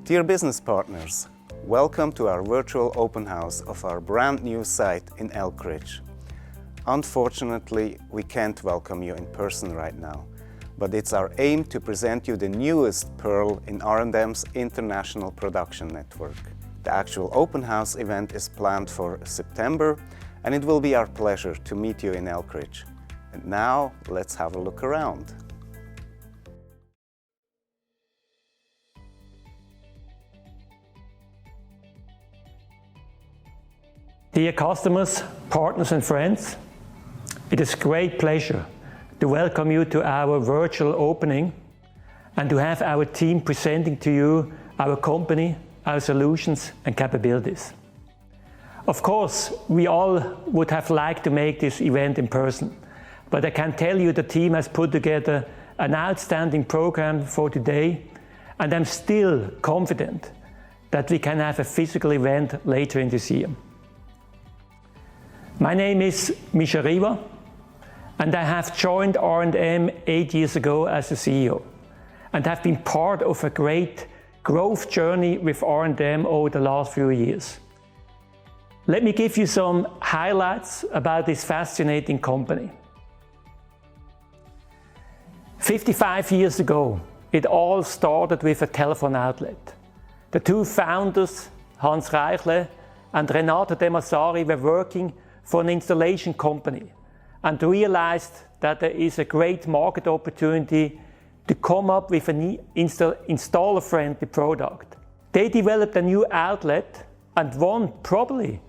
Dear business partners, welcome to our virtual open house of our brand new site in Elkridge. Unfortunately, we can't welcome you in person right now, but it's our aim to present you the newest pearl in R&M's international production network. The actual open house event is planned for September, and it will be our pleasure to meet you in Elkridge. And now, let's have a look around. Dear customers, partners and friends, it is a great pleasure to welcome you to our virtual opening and to have our team presenting to you our company, our solutions and capabilities. Of course, we all would have liked to make this event in person, but I can tell you the team has put together an outstanding program for today, and I'm still confident that we can have a physical event later in this year. My name is Reichle, and I have joined R&M 8 years ago as a CEO, and have been part of a great growth journey with R&M over the last few years. Let me give you some highlights about this fascinating company. 55 years ago, it all started with a telephone outlet. The two founders, Hans Reichle and De-Massari, were working for an installation company and realized that there is a great market opportunity to come up with an installer-friendly product. They developed a new outlet and won, probably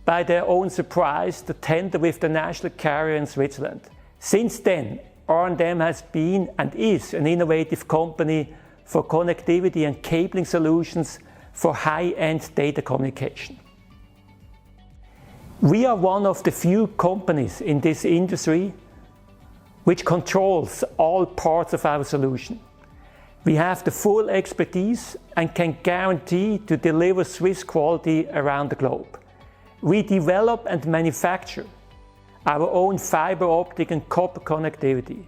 by their own surprise, the tender with the national carrier in Switzerland. Since then, R&M has been and is an innovative company for connectivity and cabling solutions for high-end data communication. We are one of the few companies in this industry which controls all parts of our solution. We have the full expertise and can guarantee to deliver Swiss quality around the globe. We develop and manufacture our own fiber optic and copper connectivity.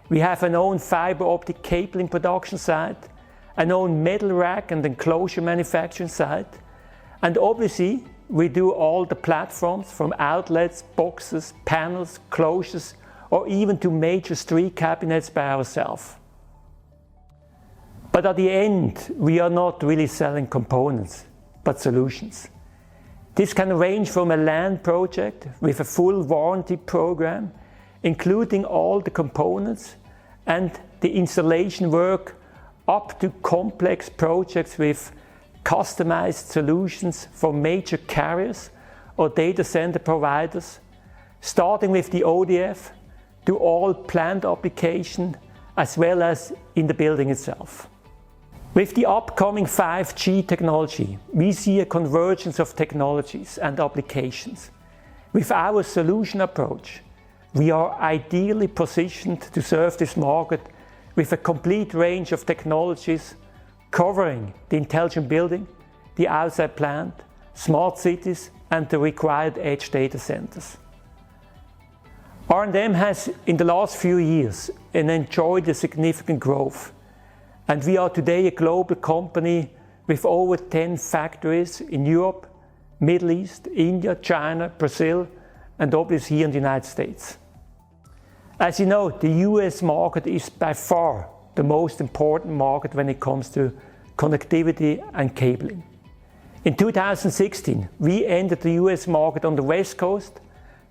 We have an own fiber optic cabling production site, an own metal rack and enclosure manufacturing site, and obviously we do all the platforms from outlets, boxes, panels, closures, or even to major street cabinets by ourselves. But at the end, we are not really selling components, but solutions. This can range from a land project with a full warranty program, including all the components and the installation work, up to complex projects with customized solutions for major carriers or data center providers, starting with the ODF to all plant application as well as in the building itself. With the upcoming 5G technology, we see a convergence of technologies and applications. With our solution approach, we are ideally positioned to serve this market with a complete range of technologies covering the intelligent building, the outside plant, smart cities and the required edge data centers. R&M has in the last few years enjoyed a significant growth, and we are today a global company with over 10 factories in Europe, Middle East, India, China, Brazil and obviously here in the United States. As you know, the US market is by far the most important market when it comes to connectivity and cabling. In 2016, we entered the US market on the West Coast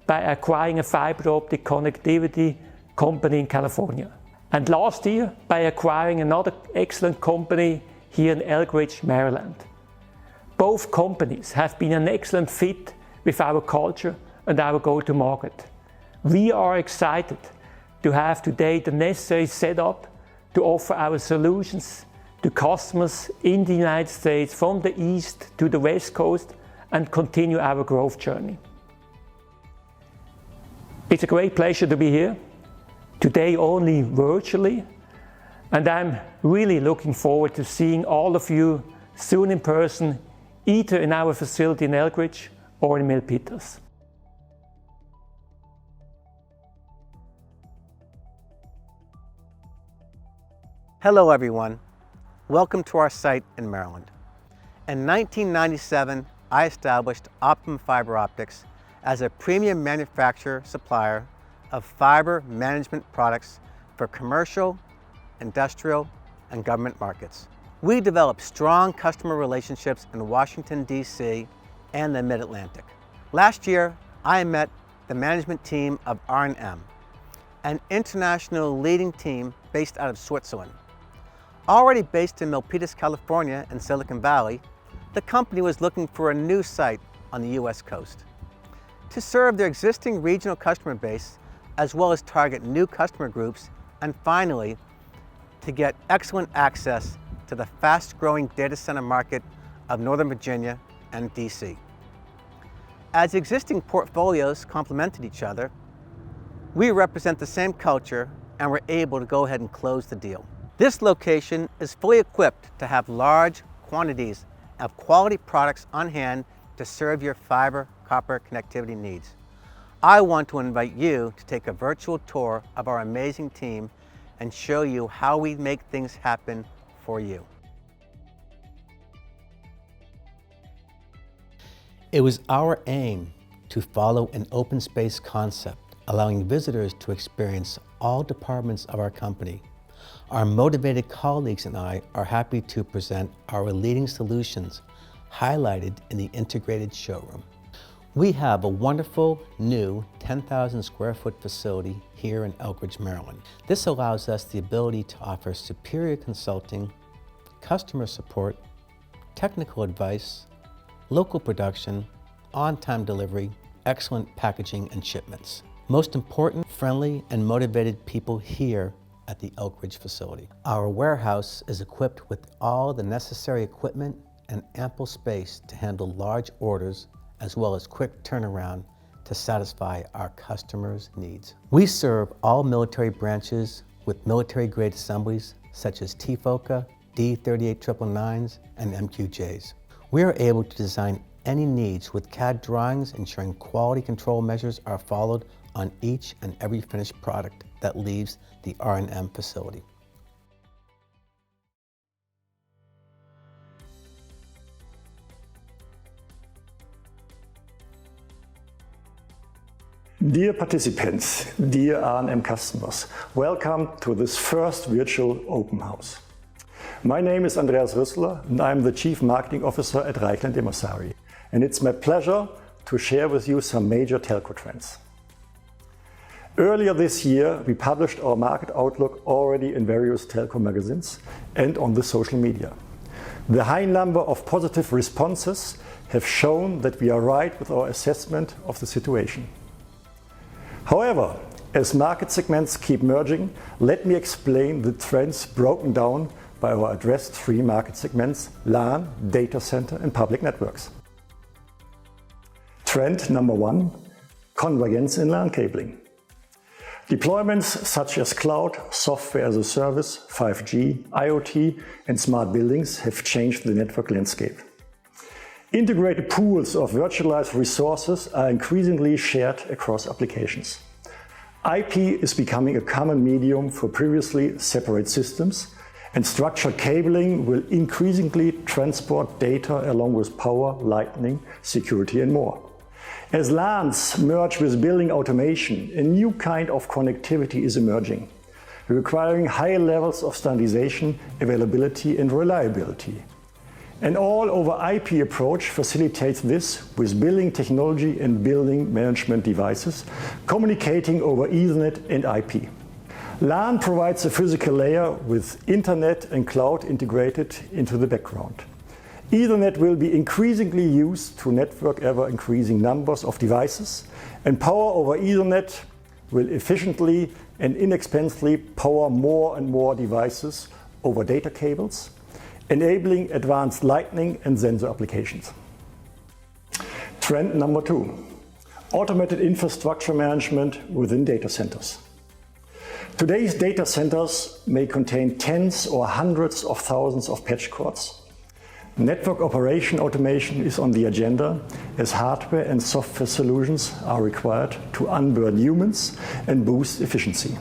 by acquiring a fiber optic connectivity company in California. And last year by acquiring another excellent company here in Elkridge, Maryland. Both companies have been an excellent fit with our culture and our go-to-market. We are excited to have today the necessary setup to offer our solutions to customers in the United States from the East to the West Coast and continue our growth journey. It's a great pleasure to be here, today only virtually, and I'm really looking forward to seeing all of you soon in person, either in our facility in Elkridge or in Milpitas. Hello everyone, welcome to our site in Maryland. In 1997, I established Optimum Fiber Optics as a premium manufacturer supplier of fiber management products for commercial, industrial, and government markets. We developed strong customer relationships in Washington, D.C. and the Mid-Atlantic. Last year, I met the management team of R&M, an international leading team based out of Switzerland. Already based in Milpitas, California and Silicon Valley, the company was looking for a new site on the U.S. coast. To serve their existing regional customer base, as well as target new customer groups, and finally, to get excellent access to the fast-growing data center market of Northern Virginia and DC. As existing portfolios complemented each other, we represent the same culture and were able to go ahead and close the deal. This location is fully equipped to have large quantities of quality products on hand to serve your fiber copper connectivity needs. I want to invite you to take a virtual tour of our amazing team and show you how we make things happen for you. It was our aim to follow an open space concept, allowing visitors to experience all departments of our company. Our motivated colleagues and I are happy to present our leading solutions highlighted in the integrated showroom. We have a wonderful new 10,000 square foot facility here in Elkridge, Maryland. This allows us the ability to offer superior consulting, customer support, technical advice, local production, on-time delivery, excellent packaging and shipments. Most important, friendly and motivated people here at the Elkridge facility. Our warehouse is equipped with all the necessary equipment and ample space to handle large orders, as well as quick turnaround to satisfy our customers' needs. We serve all military branches with military-grade assemblies such as TFOCA, D38999s, and MQJs. We are able to design any needs with CAD drawings, ensuring quality control measures are followed on each and every finished product that leaves the R&M facility. Dear participants, dear R&M customers, welcome to this first virtual open house. My name is Andreas Rüssler and I'm the Chief Marketing Officer at Reichle De-Massari, and it's my pleasure to share with you some major telco trends. Earlier this year, we published our market outlook already in various telco magazines and on the social media. The high number of positive responses have shown that we are right with our assessment of the situation. However, as market segments keep merging, let me explain the trends broken down by our addressed three market segments: LAN, data center and public networks. Trend number one, convergence in LAN cabling. Deployments such as cloud, software as a service, 5G, IoT and smart buildings have changed the network landscape. Integrated pools of virtualized resources are increasingly shared across applications. IP is becoming a common medium for previously separate systems, and structured cabling will increasingly transport data along with power, lighting, security and more. As LANs merge with building automation, a new kind of connectivity is emerging, requiring high levels of standardization, availability and reliability. An all-over IP approach facilitates this with building technology and building management devices, communicating over Ethernet and IP. LAN provides a physical layer with internet and cloud integrated into the background. Ethernet will be increasingly used to network ever-increasing numbers of devices, and power over Ethernet will efficiently and inexpensively power more and more devices over data cables, enabling advanced lighting and sensor applications. Trend number two, automated infrastructure management within data centers. Today's data centers may contain tens or hundreds of thousands of patch cords. Network operation automation is on the agenda as hardware and software solutions are required to unburden humans and boost efficiency.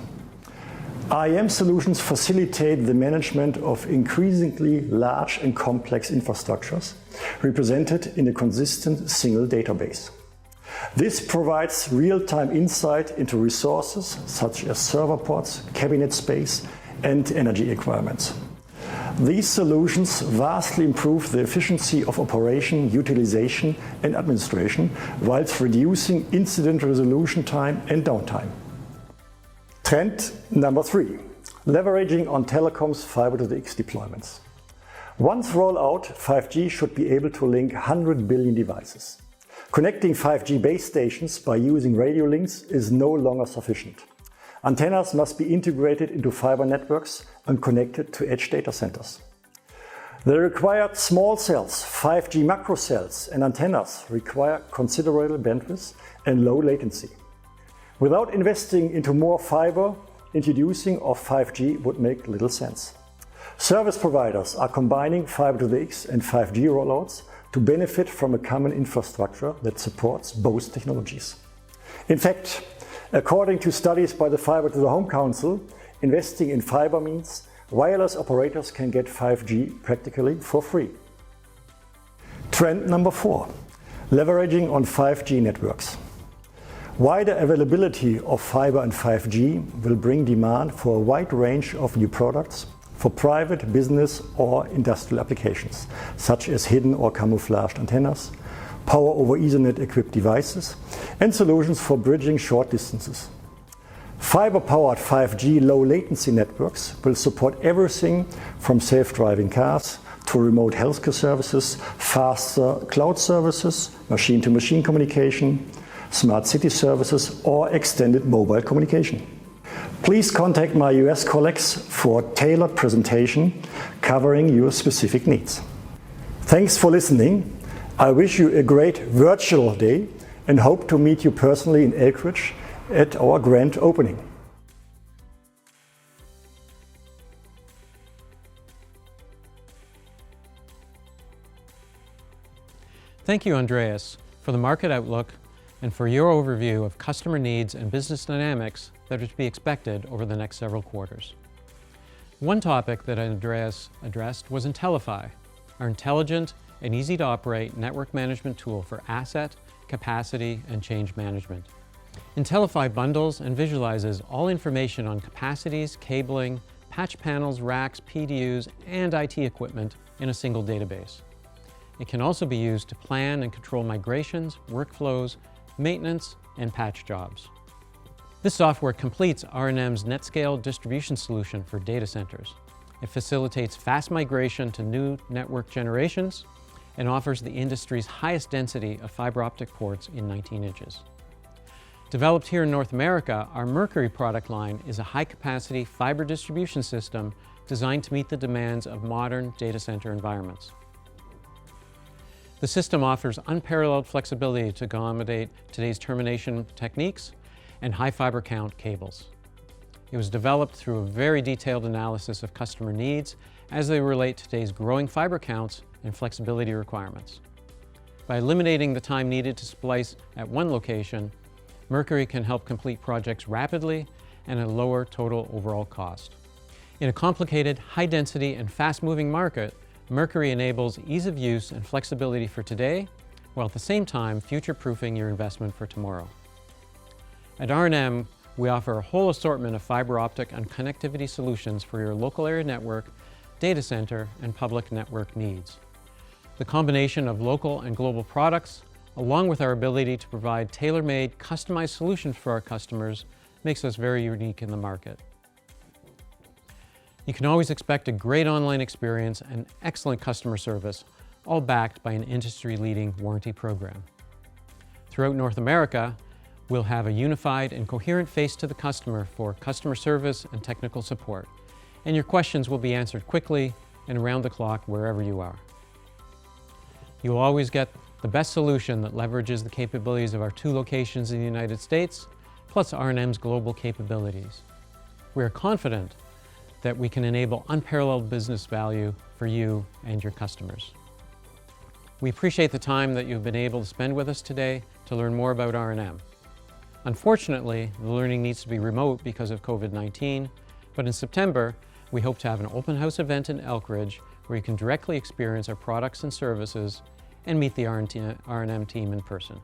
IAM solutions facilitate the management of increasingly large and complex infrastructures, represented in a consistent single database. This provides real-time insight into resources such as server ports, cabinet space, and energy requirements. These solutions vastly improve the efficiency of operation, utilization, and administration, whilst reducing incident resolution time and downtime. Trend number 3, leveraging on telecoms fiber to the X deployments. Once rolled out, 5G should be able to link 100 billion devices. Connecting 5G base stations by using radio links is no longer sufficient. Antennas must be integrated into fiber networks and connected to edge data centers. The required small cells, 5G macro cells, and antennas require considerable bandwidth and low latency. Without investing into more fiber, introducing of 5G would make little sense. Service providers are combining fiber to the X and 5G rollouts to benefit from a common infrastructure that supports both technologies. In fact, according to studies by the Fiber to the Home Council, investing in fiber means wireless operators can get 5G practically for free. Trend number 4, leveraging on 5G networks. Wider availability of fiber and 5G will bring demand for a wide range of new products for private, business or industrial applications, such as hidden or camouflaged antennas, power over Ethernet equipped devices, and solutions for bridging short distances. Fiber-powered 5G low latency networks will support everything from self-driving cars to remote healthcare services, faster cloud services, machine-to-machine communication, smart city services, or extended mobile communication. Please contact my US colleagues for a tailored presentation covering your specific needs. Thanks for listening. I wish you a great virtual day and hope to meet you personally in Elkridge at our grand opening. Thank you, Andreas, for the market outlook and for your overview of customer needs and business dynamics that are to be expected over the next several quarters. One topic that Andreas addressed was Intellify, our intelligent and easy-to-operate network management tool for asset, capacity, and change management. Intellify bundles and visualizes all information on capacities, cabling, patch panels, racks, PDUs, and IT equipment in a single database. It can also be used to plan and control migrations, workflows, maintenance, and patch jobs. This software completes R&M's NetScale distribution solution for data centers. It facilitates fast migration to new network generations and offers the industry's highest density of fiber optic ports in 19 inches. Developed here in North America, our Mercury product line is a high-capacity fiber distribution system designed to meet the demands of modern data center environments. The system offers unparalleled flexibility to accommodate today's termination techniques and high fiber count cables. It was developed through a very detailed analysis of customer needs as they relate to today's growing fiber counts and flexibility requirements. By eliminating the time needed to splice at one location, Mercury can help complete projects rapidly and at a lower total overall cost. In a complicated, high-density, and fast-moving market, Mercury enables ease of use and flexibility for today, while at the same time future-proofing your investment for tomorrow. At R&M, we offer a whole assortment of fiber optic and connectivity solutions for your local area network, data center, and public network needs. The combination of local and global products, along with our ability to provide tailor-made, customized solutions for our customers, makes us very unique in the market. You can always expect a great online experience and excellent customer service, all backed by an industry-leading warranty program. Throughout North America, we'll have a unified and coherent face to the customer for customer service and technical support, and your questions will be answered quickly and around the clock wherever you are. You'll always get the best solution that leverages the capabilities of our 2 locations in the United States, plus R&M's global capabilities. We are confident that we can enable unparalleled business value for you and your customers. We appreciate the time that you've been able to spend with us today to learn more about R&M. Unfortunately, the learning needs to be remote because of COVID-19, But in September, we hope to have an open house event in Elkridge where you can directly experience our products and services and meet the R&M team in person.